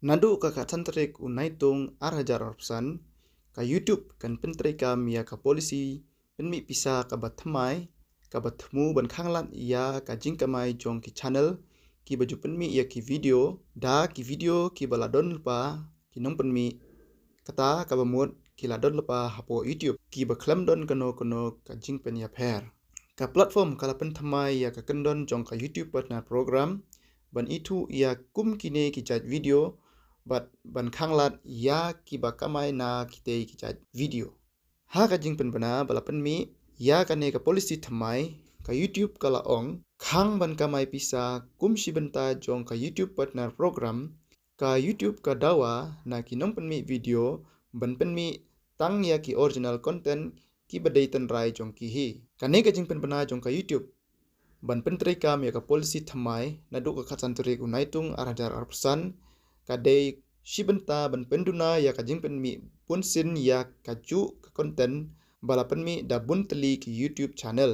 Nadu kakak tantrik unaitung arajar arpsan ka YouTube kan pentrika mia ka polisi penmi pisa ka batmai ka batmu ban khanglat ia ka jingkamai jong ki channel ki baju penmi ia ki video da ki video ki baladon lupa ki nong penmi kata ka bamut ki ladon lupa hapo YouTube ki baklam don kano ka jingpen ia pher ka platform kala penthamai ia ka kendon jong ka YouTube partner program ban itu ia kum kine ki chat video ban khanglat ya ki bakamai na kite ki chat video ha ka jingpen bana balapan mi ya ka ne ka policy thamai ka YouTube kala ong khang ban kamai pisa kum shibenta jong ka YouTube partner program ka YouTube ka dawa na ki nong pen mi video ban pen mi tang ya ki original content ki badai tan rai jong ki hi ka ne ka jingpen bana jong ka YouTube ban pentri kam ya ka policy thamai na du ka khatsan turik unaitung arajar arpsan ka dei shibenta ban penduna ya ka jingpen mi punsin ya ka ju ka content balapan mi da bunteli ki YouTube channel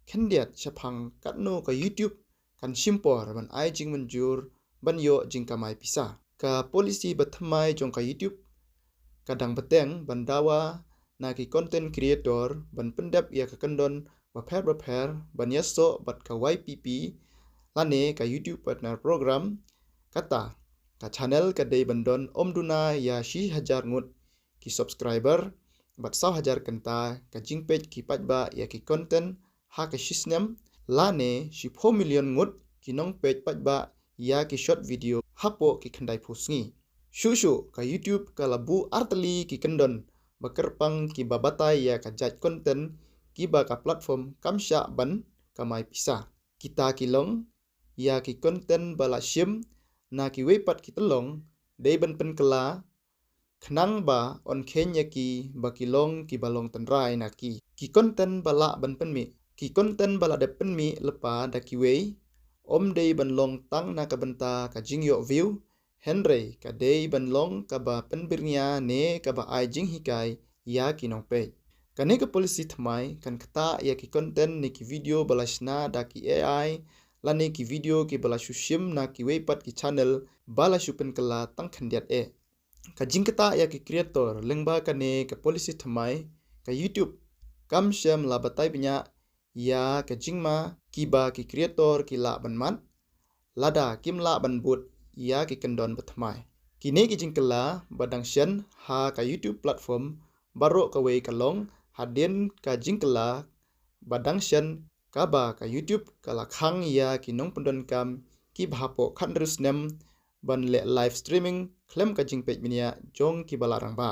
khendiat chaphang katno ka YouTube kan simpor ban ai jing manjur ban yo jingkamai pisa ka policy bathamai jong ka YouTube kadang beteng ban dawa na ki content creator ban pendap ya ka kandon bapher ban yaso bat ka YPP lane ka YouTube partner program kata ka channel ka dei bandon omduna ya shi hajar ngut ki subscriber bat 100,000 kanta ka jingpage ki pajba ya ki content ha ka shisnem lane shi 4 million ngut ki nong page pajba ya ki short video hapo ki khandai phusngi shushu ka YouTube ka labu artali ki kendon bakerpang ki babatai ya ka judge content ki ba ka platform kamsha ban kamai pisa kita kilong ya ki content bala shim na ki wepat ki telong dei ban pen kela khnang ba on khenya ki bakilong ki balong tanrai na ki content bala ban pen mi ki content bala de pen mi lepa da ki wei om dei ban long tang na ka benta ka jingyo view henry ka dei ban long ka ba pen birnya ne ka ba ai jing hikai ya ki nong pe kane ka policy thmai kan kata ya ki content ni ki video balashna da ki AI lane ki video ki bala shushim na ki wepat ki channel bala shupen kala tang khandiat ka jingkata ya ki creator lengba kane ka policy thmai ka YouTube kam shem la batai pinya ya ka jingma ki ba ki creator ki la banmat lada kim la ban but ya ki kendon bathmai kine ki jingkala badang shen ha ka YouTube platform baro ka wei kalong hadin ka jingkala badang shen kaba ka YouTube kala khang ya ki nong pendon kam ki bhapo khandrus nem ban le live streaming klem ka jingpage minia jong ki balarang ba